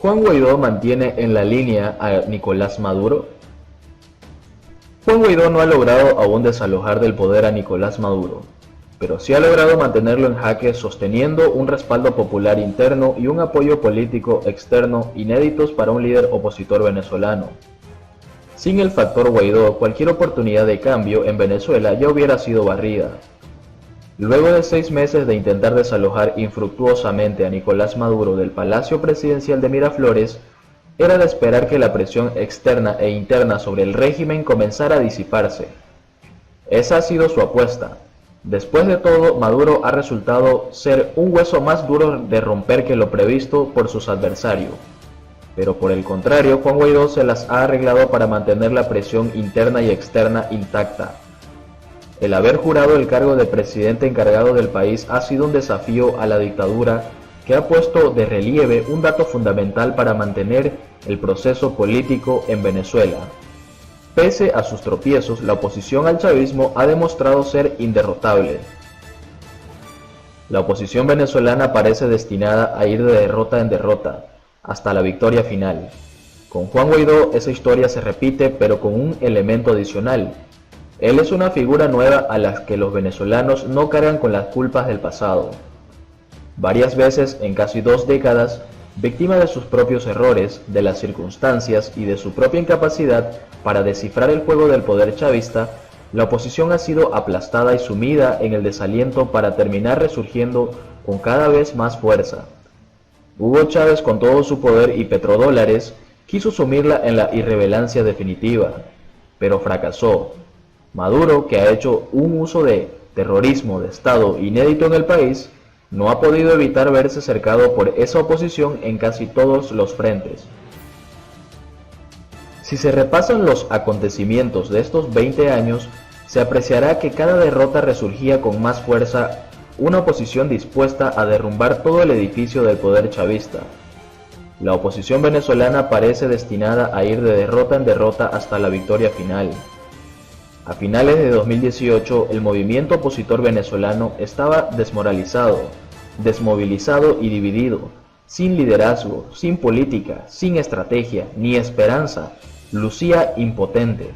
¿Juan Guaidó mantiene en la línea a Nicolás Maduro? Juan Guaidó no ha logrado aún desalojar del poder a Nicolás Maduro, pero sí ha logrado mantenerlo en jaque sosteniendo un respaldo popular interno y un apoyo político externo inéditos para un líder opositor venezolano. Sin el factor Guaidó, cualquier oportunidad de cambio en Venezuela ya hubiera sido barrida. Luego de 6 meses de intentar desalojar infructuosamente a Nicolás Maduro del Palacio Presidencial de Miraflores, era de esperar que la presión externa e interna sobre el régimen comenzara a disiparse. Esa ha sido su apuesta. Después de todo, Maduro ha resultado ser un hueso más duro de romper que lo previsto por sus adversarios. Pero por el contrario, Juan Guaidó se las ha arreglado para mantener la presión interna y externa intacta. El haber jurado el cargo de presidente encargado del país ha sido un desafío a la dictadura que ha puesto de relieve un dato fundamental para mantener el proceso político en Venezuela. Pese a sus tropiezos, la oposición al chavismo ha demostrado ser inderrotable. La oposición venezolana parece destinada a ir de derrota en derrota, hasta la victoria final. Con Juan Guaidó esa historia se repite, pero con un elemento adicional. Él es una figura nueva a la que los venezolanos no cargan con las culpas del pasado. Varias veces en casi 2 décadas, víctima de sus propios errores, de las circunstancias y de su propia incapacidad para descifrar el juego del poder chavista, la oposición ha sido aplastada y sumida en el desaliento para terminar resurgiendo con cada vez más fuerza. Hugo Chávez, con todo su poder y petrodólares, quiso sumirla en la irrelevancia definitiva, pero fracasó. Maduro, que ha hecho un uso de terrorismo de Estado inédito en el país, no ha podido evitar verse cercado por esa oposición en casi todos los frentes. Si se repasan los acontecimientos de estos 20 años, se apreciará que cada derrota resurgía con más fuerza una oposición dispuesta a derrumbar todo el edificio del poder chavista. La oposición venezolana parece destinada a ir de derrota en derrota hasta la victoria final. A finales de 2018, el movimiento opositor venezolano estaba desmoralizado, desmovilizado y dividido, sin liderazgo, sin política, sin estrategia, ni esperanza, lucía impotente.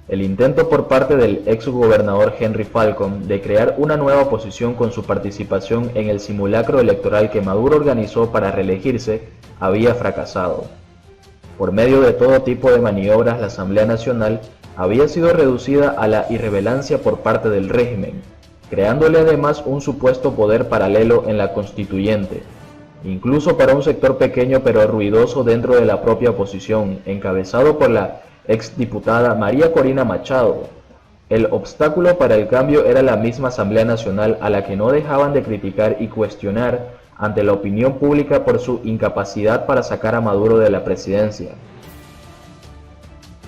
El intento por parte del ex gobernador Henry Falcón de crear una nueva oposición con su participación en el simulacro electoral que Maduro organizó para reelegirse había fracasado. Por medio de todo tipo de maniobras, la Asamblea Nacional había sido reducida a la irrelevancia por parte del régimen, creándole además un supuesto poder paralelo en la constituyente, incluso para un sector pequeño pero ruidoso dentro de la propia oposición, encabezado por la exdiputada María Corina Machado. El obstáculo para el cambio era la misma Asamblea Nacional, a la que no dejaban de criticar y cuestionar ante la opinión pública por su incapacidad para sacar a Maduro de la presidencia.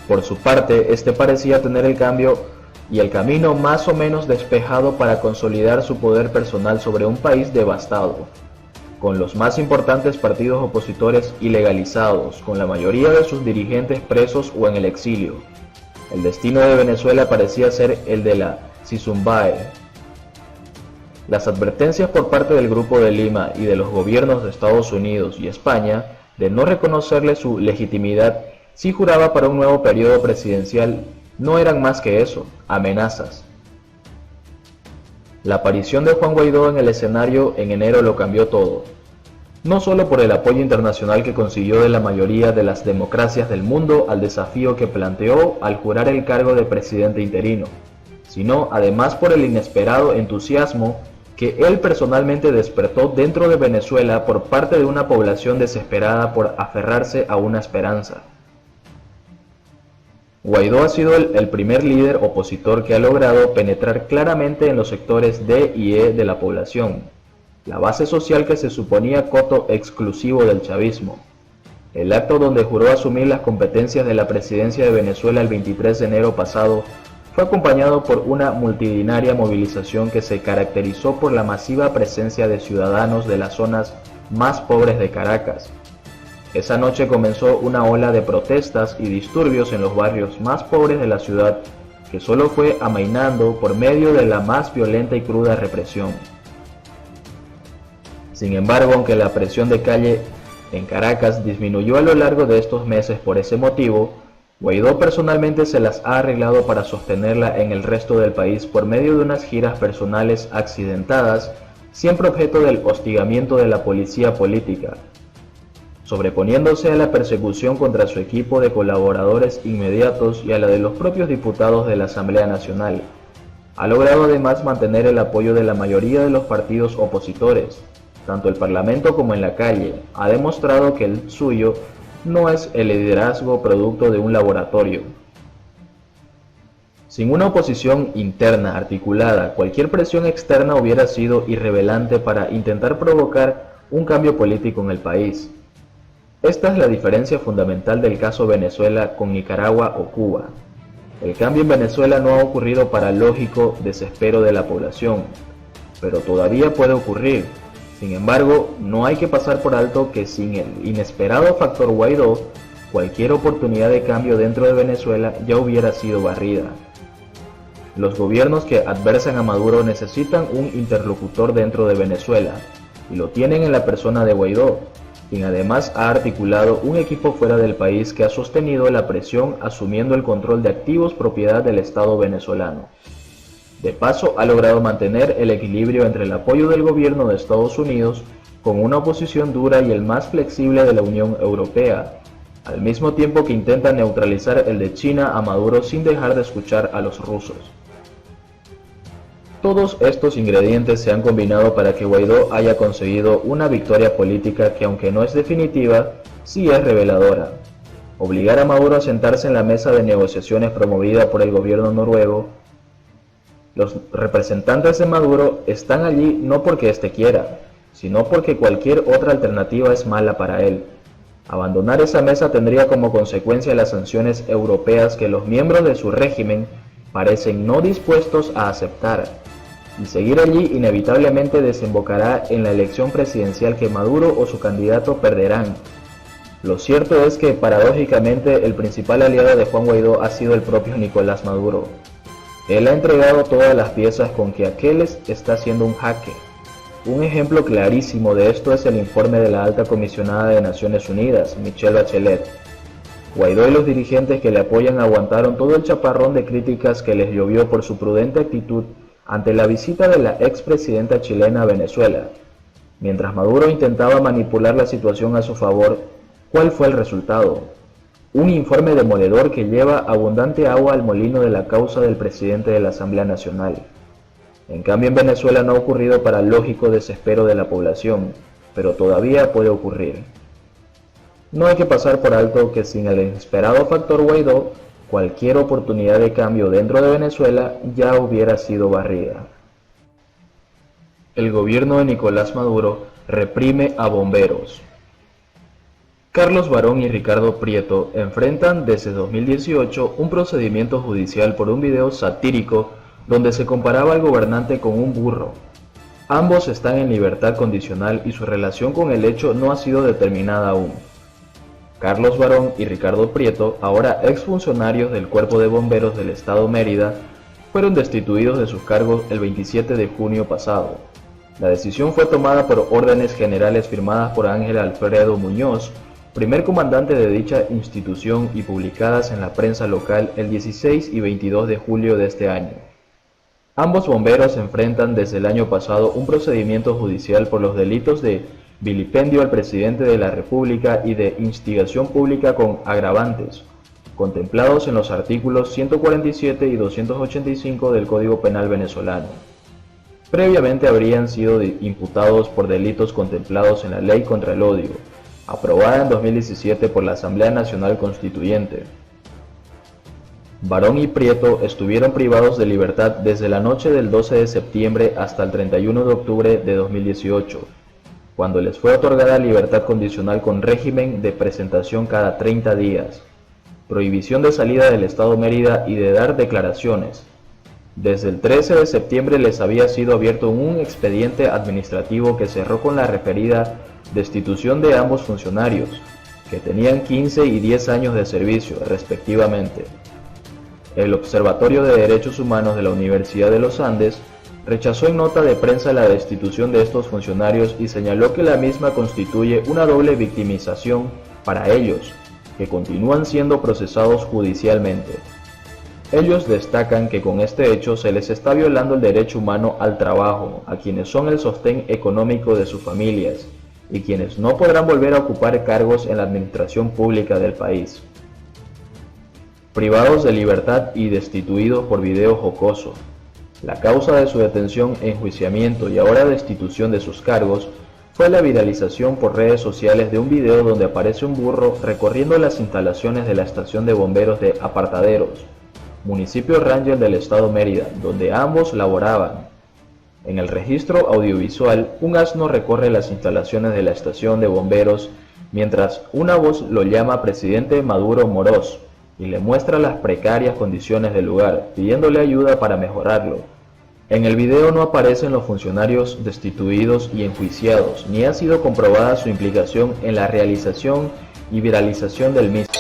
Por su parte, este parecía tener el cambio y el camino más o menos despejado para consolidar su poder personal sobre un país devastado, con los más importantes partidos opositores ilegalizados, con la mayoría de sus dirigentes presos o en el exilio. El destino de Venezuela parecía ser el de la Cizumbae. Las advertencias por parte del Grupo de Lima y de los gobiernos de Estados Unidos y España de no reconocerle su legitimidad si juraba para un nuevo periodo presidencial no eran más que eso, amenazas. La aparición de Juan Guaidó en el escenario en enero lo cambió todo, no solo por el apoyo internacional que consiguió de la mayoría de las democracias del mundo al desafío que planteó al jurar el cargo de presidente interino, sino además por el inesperado entusiasmo que él personalmente despertó dentro de Venezuela por parte de una población desesperada por aferrarse a una esperanza. Guaidó ha sido el primer líder opositor que ha logrado penetrar claramente en los sectores D y E de la población, la base social que se suponía coto exclusivo del chavismo. El acto donde juró asumir las competencias de la presidencia de Venezuela el 23 de enero pasado fue acompañado por una multitudinaria movilización que se caracterizó por la masiva presencia de ciudadanos de las zonas más pobres de Caracas. Esa noche comenzó una ola de protestas y disturbios en los barrios más pobres de la ciudad, que solo fue amainando por medio de la más violenta y cruda represión. Sin embargo, aunque la presión de calle en Caracas disminuyó a lo largo de estos meses por ese motivo, Guaidó personalmente se las ha arreglado para sostenerla en el resto del país por medio de unas giras personales accidentadas, siempre objeto del hostigamiento de la policía política, sobreponiéndose a la persecución contra su equipo de colaboradores inmediatos y a la de los propios diputados de la Asamblea Nacional. Ha logrado además mantener el apoyo de la mayoría de los partidos opositores, tanto el Parlamento como en la calle. Ha demostrado que el suyo no es el liderazgo producto de un laboratorio. Sin una oposición interna articulada, cualquier presión externa hubiera sido irrelevante para intentar provocar un cambio político en el país. Esta es la diferencia fundamental del caso Venezuela con Nicaragua o Cuba. El cambio en Venezuela no ha ocurrido para el lógico desespero de la población, pero todavía puede ocurrir. Sin embargo, no hay que pasar por alto que sin el inesperado factor Guaidó, cualquier oportunidad de cambio dentro de Venezuela ya hubiera sido barrida. Los gobiernos que adversan a Maduro necesitan un interlocutor dentro de Venezuela, y lo tienen en la persona de Guaidó, quien además ha articulado un equipo fuera del país que ha sostenido la presión asumiendo el control de activos propiedad del Estado venezolano. De paso, ha logrado mantener el equilibrio entre el apoyo del gobierno de Estados Unidos con una oposición dura y el más flexible de la Unión Europea, al mismo tiempo que intenta neutralizar el de China a Maduro sin dejar de escuchar a los rusos. Todos estos ingredientes se han combinado para que Guaidó haya conseguido una victoria política que, aunque no es definitiva, sí es reveladora. Obligar a Maduro a sentarse en la mesa de negociaciones promovida por el gobierno noruego. Los representantes de Maduro están allí no porque éste quiera, sino porque cualquier otra alternativa es mala para él. Abandonar esa mesa tendría como consecuencia las sanciones europeas que los miembros de su régimen parecen no dispuestos a aceptar, y seguir allí inevitablemente desembocará en la elección presidencial que Maduro o su candidato perderán. Lo cierto es que, paradójicamente, el principal aliado de Juan Guaidó ha sido el propio Nicolás Maduro. Él ha entregado todas las piezas con que aquel está haciendo un jaque. Un ejemplo clarísimo de esto es el informe de la alta comisionada de Naciones Unidas, Michelle Bachelet. Guaidó y los dirigentes que le apoyan aguantaron todo el chaparrón de críticas que les llovió por su prudente actitud ante la visita de la expresidenta chilena a Venezuela. Mientras Maduro intentaba manipular la situación a su favor, ¿cuál fue el resultado? Un informe demoledor que lleva abundante agua al molino de la causa del presidente de la Asamblea Nacional. En cambio, en Venezuela no ha ocurrido para el lógico desespero de la población, pero todavía puede ocurrir. No hay que pasar por alto que sin el inesperado factor Guaidó, cualquier oportunidad de cambio dentro de Venezuela ya hubiera sido barrida. El gobierno de Nicolás Maduro reprime a bomberos. Carlos Varón y Ricardo Prieto enfrentan desde 2018 un procedimiento judicial por un video satírico donde se comparaba al gobernante con un burro. Ambos están en libertad condicional y su relación con el hecho no ha sido determinada aún. Carlos Varón y Ricardo Prieto, ahora exfuncionarios del Cuerpo de Bomberos del Estado Mérida, fueron destituidos de sus cargos el 27 de junio pasado. La decisión fue tomada por órdenes generales firmadas por Ángel Alfredo Muñoz, primer comandante de dicha institución, y publicadas en la prensa local el 16 y 22 de julio de este año. Ambos bomberos enfrentan desde el año pasado un procedimiento judicial por los delitos de vilipendio al presidente de la República y de instigación pública con agravantes, contemplados en los artículos 147 y 285 del Código Penal venezolano. Previamente habrían sido imputados por delitos contemplados en la Ley contra el Odio, aprobada en 2017 por la Asamblea Nacional Constituyente. Varón y Prieto estuvieron privados de libertad desde la noche del 12 de septiembre hasta el 31 de octubre de 2018, cuando les fue otorgada libertad condicional con régimen de presentación cada 30 días, prohibición de salida del Estado Mérida y de dar declaraciones. Desde el 13 de septiembre les había sido abierto un expediente administrativo que cerró con la referida destitución de ambos funcionarios, que tenían 15 y 10 años de servicio, respectivamente. El Observatorio de Derechos Humanos de la Universidad de los Andes rechazó en nota de prensa la destitución de estos funcionarios y señaló que la misma constituye una doble victimización para ellos, que continúan siendo procesados judicialmente. Ellos destacan que con este hecho se les está violando el derecho humano al trabajo a quienes son el sostén económico de sus familias y quienes no podrán volver a ocupar cargos en la administración pública del país. Privados de libertad y destituidos por video jocoso. La causa de su detención, enjuiciamiento y ahora destitución de sus cargos fue la viralización por redes sociales de un video donde aparece un burro recorriendo las instalaciones de la estación de bomberos de Apartaderos, municipio Rangel del estado Mérida, donde ambos laboraban. En el registro audiovisual, un asno recorre las instalaciones de la estación de bomberos mientras una voz lo llama Presidente Maduro Moroz y le muestra las precarias condiciones del lugar, pidiéndole ayuda para mejorarlo. En el video no aparecen los funcionarios destituidos y enjuiciados, ni ha sido comprobada su implicación en la realización y viralización del mismo.